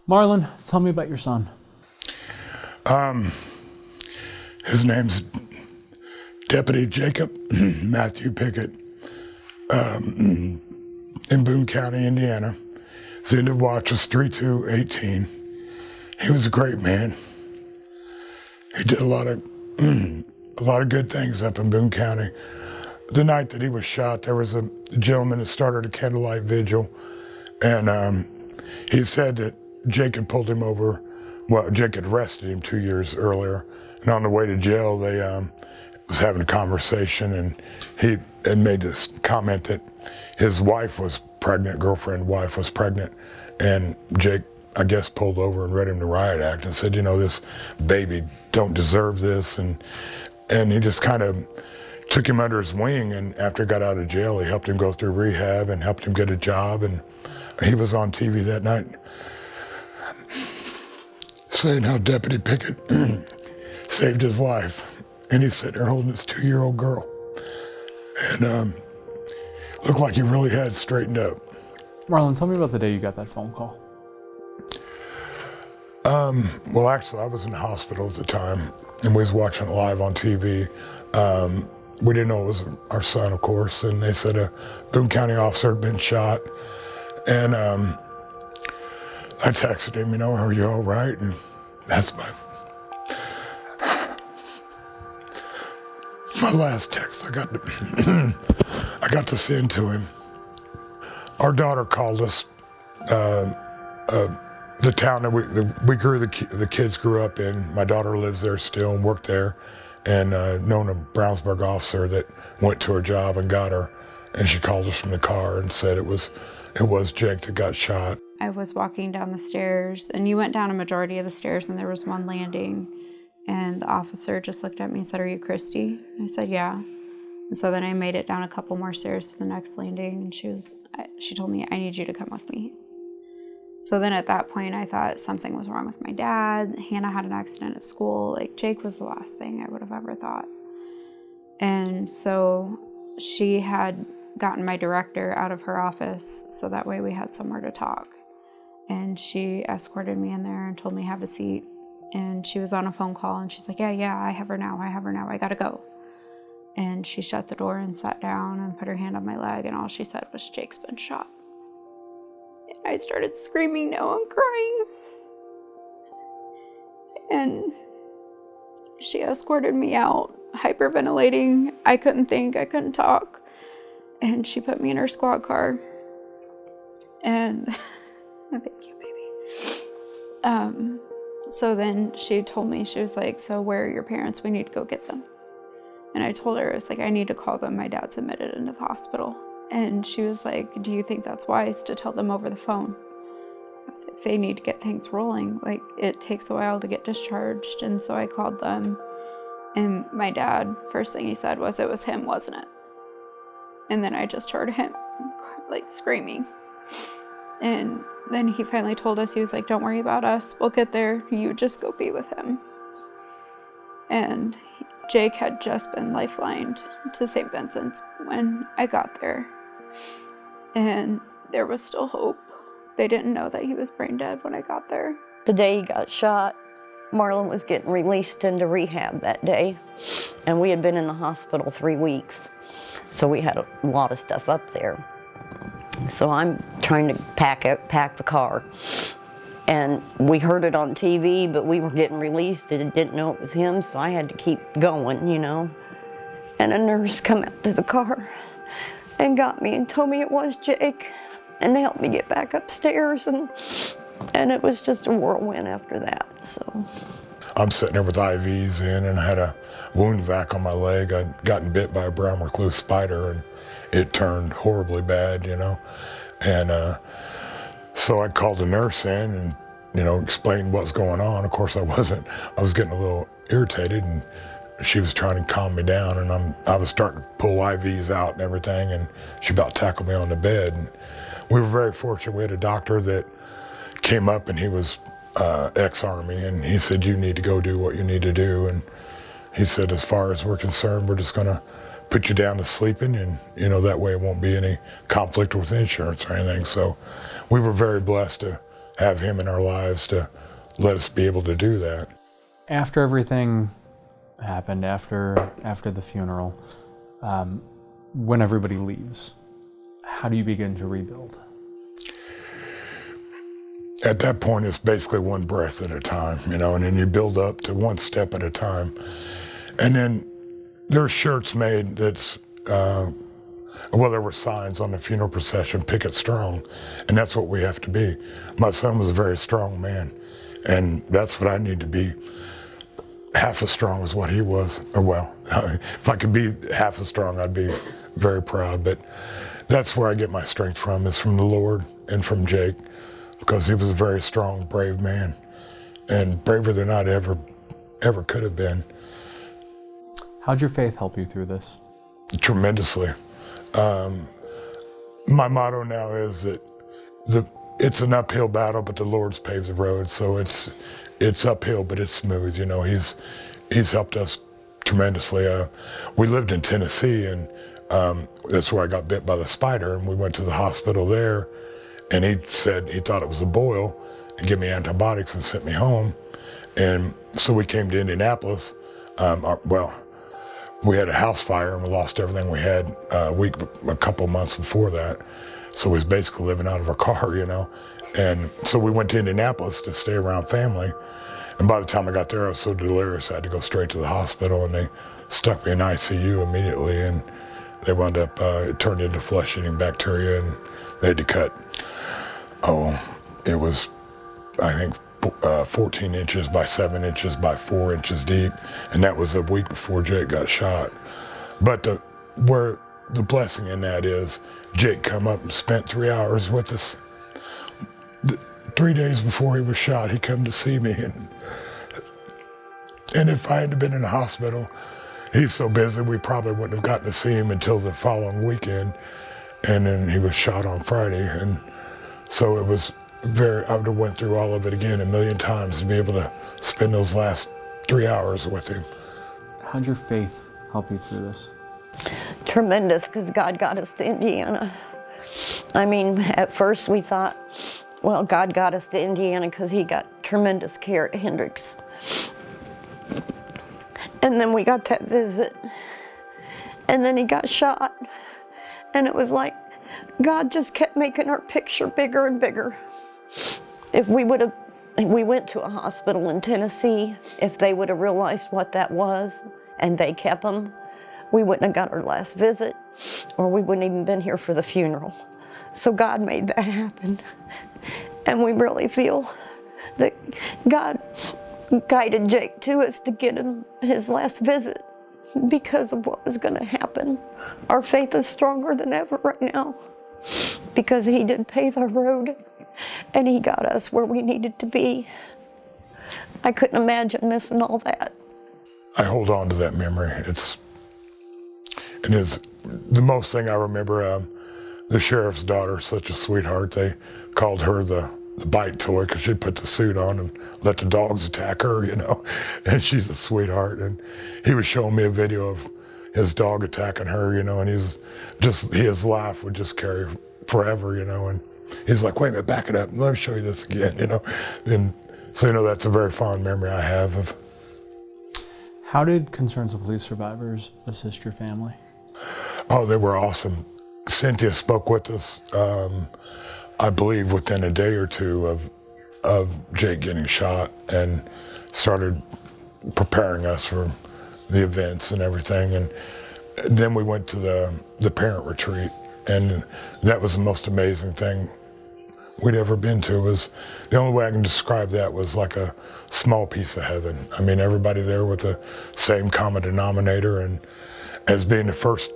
Marlin, tell me about your son. His name's Deputy Jacob Matthew Pickett in Boone County, Indiana. His end of watch was 3/2/18. He was a great man. He did a lot of good things up in Boone County. The night that he was shot, there was a gentleman that started a candlelight vigil, and he said that Jake had pulled him over. Well, Jake had arrested him 2 years earlier, and on the way to jail, they was having a conversation, and he had made this comment that his wife was pregnant, girlfriend wife was pregnant, and Jake, I guess, pulled over and read him the riot act and said, you know, this baby don't deserve this, and he just kind of took him under his wing, and after he got out of jail, he helped him go through rehab and helped him get a job, and he was on TV that night saying how Deputy Pickett saved his life, and he's sitting there holding this 2-year-old girl, and looked like he really had straightened up. Marlin, tell me about the day you got that phone call. Well, actually, I was in the hospital at the time, and we was watching it live on TV. We didn't know it was our son, of course, and they said a Boone County officer had been shot, and I texted him, you know, are you all right? And that's my last text I got to send to him. Our daughter called us, the town that we grew the kids grew up in. My daughter lives there still and worked there, and known a Brownsburg officer that went to her job and got her, and she called us from the car and said it was Jake that got shot. I was walking down the stairs, and you went down a majority of the stairs, and there was one landing, and the officer just looked at me and said, "Are you Christy?" And I said, "Yeah." And so then I made it down a couple more stairs to the next landing, and she told me, "I need you to come with me." So then at that point, I thought something was wrong with my dad. Hannah had an accident at school. Like, Jake was the last thing I would have ever thought. And so she had gotten my director out of her office, so that way we had somewhere to talk. And she escorted me in there and told me have a seat. And she was on a phone call, and she's like, yeah, I have her now, I gotta go. And she shut the door and sat down and put her hand on my leg, and all she said was, "Jake's been shot." And I started screaming no and crying. And she escorted me out, hyperventilating. I couldn't think, I couldn't talk. And she put me in her squad car. And thank you, baby. So then she told me, she was like, "So where are your parents? We need to go get them." And I told her, I was like, "I need to call them. My dad's admitted into the hospital." And she was like, "Do you think that's wise to tell them over the phone?" I was like, "They need to get things rolling. Like, it takes a while to get discharged." And so I called them, and my dad, first thing he said was, "It was him, wasn't it?" And then I just heard him like screaming. And then he finally told us, he was like, "Don't worry about us. We'll get there. You just go be with him." And Jake had just been lifelined to St. Vincent's when I got there. And there was still hope. They didn't know that he was brain dead when I got there. The day he got shot, Marlin was getting released into rehab that day, and we had been in the hospital 3 weeks. So we had a lot of stuff up there. So I'm trying to pack the car. And we heard it on TV, but we were getting released and didn't know it was him, so I had to keep going, you know. And a nurse come out to the car and got me and told me it was Jake, and helped me get back upstairs, and it was just a whirlwind after that, so. I'm sitting there with IVs in, and I had a wound vac on my leg. I'd gotten bit by a brown recluse spider, and it turned horribly bad, you know. And so I called the nurse in and, you know, explained what's going on. Of course, I was getting a little irritated, and she was trying to calm me down, and I was starting to pull IVs out and everything, and she about tackled me on the bed. And we were very fortunate. We had a doctor that came up, and he was ex-Army, and he said, "You need to go do what you need to do." And he said, "As far as we're concerned, we're just gonna put you down to sleeping, and, you know, that way it won't be any conflict with insurance or anything." So we were very blessed have him in our lives to let us be able to do that. After everything happened, after the funeral, when everybody leaves, how do you begin to rebuild? At that point, it's basically one breath at a time, and then you build up to one step at a time. And then there's shirts made that's, there were signs on the funeral procession, Pickett Strong, and that's what we have to be. My son was a very strong man, and that's what I need to be, half as strong as what he was. If I could be half as strong, I'd be very proud, but that's where I get my strength from, is from the Lord and from Jake, because he was a very strong, brave man, and braver than I'd ever could have been. How'd your faith help you through this? Tremendously. My motto now is that it's an uphill battle, but the Lord's paved the road, so it's uphill, but it's smooth. He's helped us tremendously. We lived in Tennessee, and that's where I got bit by the spider, and we went to the hospital there, and he said he thought it was a boil and gave me antibiotics and sent me home. And so we came to Indianapolis. We had a house fire and we lost everything we had a couple months before that. So we was basically living out of our car, And so we went to Indianapolis to stay around family. And by the time I got there, I was so delirious, I had to go straight to the hospital, and they stuck me in ICU immediately. And they wound up, it turned into flesh-eating bacteria, and they had to cut. It was, I think, 14 inches by 7 inches by 4 inches deep, and that was a week before Jake got shot. But where the blessing in that is, Jake come up and spent 3 hours with us. 3 days before he was shot, he come to see me, and if I had been in the hospital, he's so busy we probably wouldn't have gotten to see him until the following weekend, and then he was shot on Friday, and so it was I would have went through all of it again a million times to be able to spend those last 3 hours with him. How'd your faith help you through this? Tremendous, because God got us to Indiana. I mean, at first we thought, well, God got us to Indiana because he got tremendous care at Hendricks. And then we got that visit, and then he got shot, and it was like God just kept making our picture bigger and bigger. If we went to a hospital in Tennessee, if they would have realized what that was and they kept him, we wouldn't have got our last visit, or we wouldn't even been here for the funeral. So God made that happen. And we really feel that God guided Jake to us to get him his last visit because of what was going to happen. Our faith is stronger than ever right now because he did pave the road and he got us where we needed to be. I couldn't imagine missing all that. I hold on to that memory. It's the most thing I remember. The sheriff's daughter, such a sweetheart. They called her the bite toy because she'd put the suit on and let the dogs attack her, and she's a sweetheart. And he was showing me a video of his dog attacking her, and his laugh would just carry forever, and he's like, wait a minute, back it up, let me show you this again, And so, that's a very fond memory I have of. How did Concerns of Police survivors assist your family? Oh, they were awesome. Cynthia spoke with us, I believe, within a day or two of Jake getting shot, and started preparing us for the events and everything. And then we went to the parent retreat, and that was the most amazing thing we'd ever been to. Was the only way I can describe that was like a small piece of heaven. I mean, everybody there with the same common denominator, and as being the first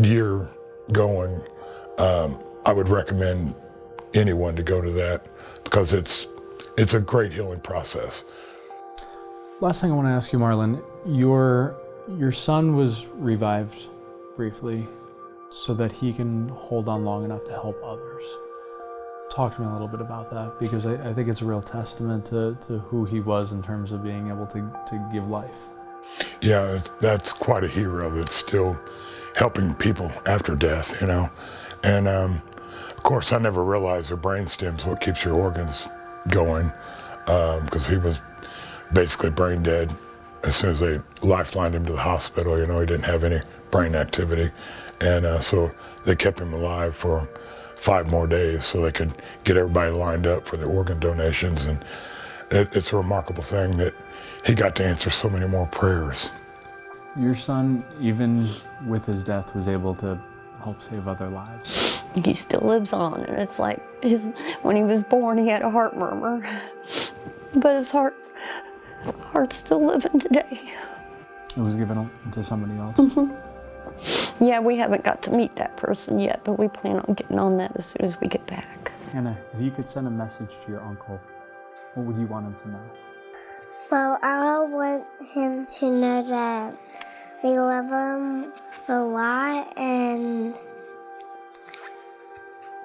year going, I would recommend anyone to go to that because it's a great healing process. Last thing I want to ask you, Marlin, your son was revived briefly so that he can hold on long enough to help others. Talk to me a little bit about that, because I think it's a real testament to who he was in terms of being able to give life. Yeah, that's quite a hero that's still helping people after death, And of course, I never realized their brainstem's what keeps your organs going because he was basically brain dead as soon as they lifelined him to the hospital. You know, he didn't have any brain activity. And so they kept him alive for 5 more days so they could get everybody lined up for the organ donations. And it's a remarkable thing that he got to answer so many more prayers. Your son, even with his death, was able to help save other lives. He still lives on, and it's like when he was born, he had a heart murmur, but his heart's still living today. It was given to somebody else. Mm-hmm. Yeah, we haven't got to meet that person yet, but we plan on getting on that as soon as we get back. Hannah, if you could send a message to your uncle, what would you want him to know? Well, I want him to know that we love him a lot and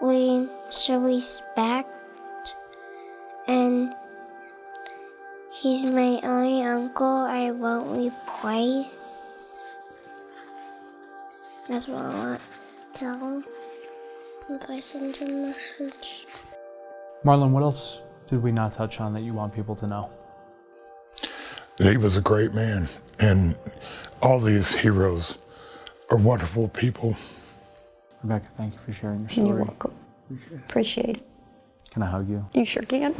we should respect, and he's my only uncle I won't replace. That's what I want to tell him if I send him a message. Marlin, what else did we not touch on that you want people to know? He was a great man, and all these heroes are wonderful people. Rebecca, thank you for sharing your story. You're welcome. Appreciate it. Can I hug you? You sure can.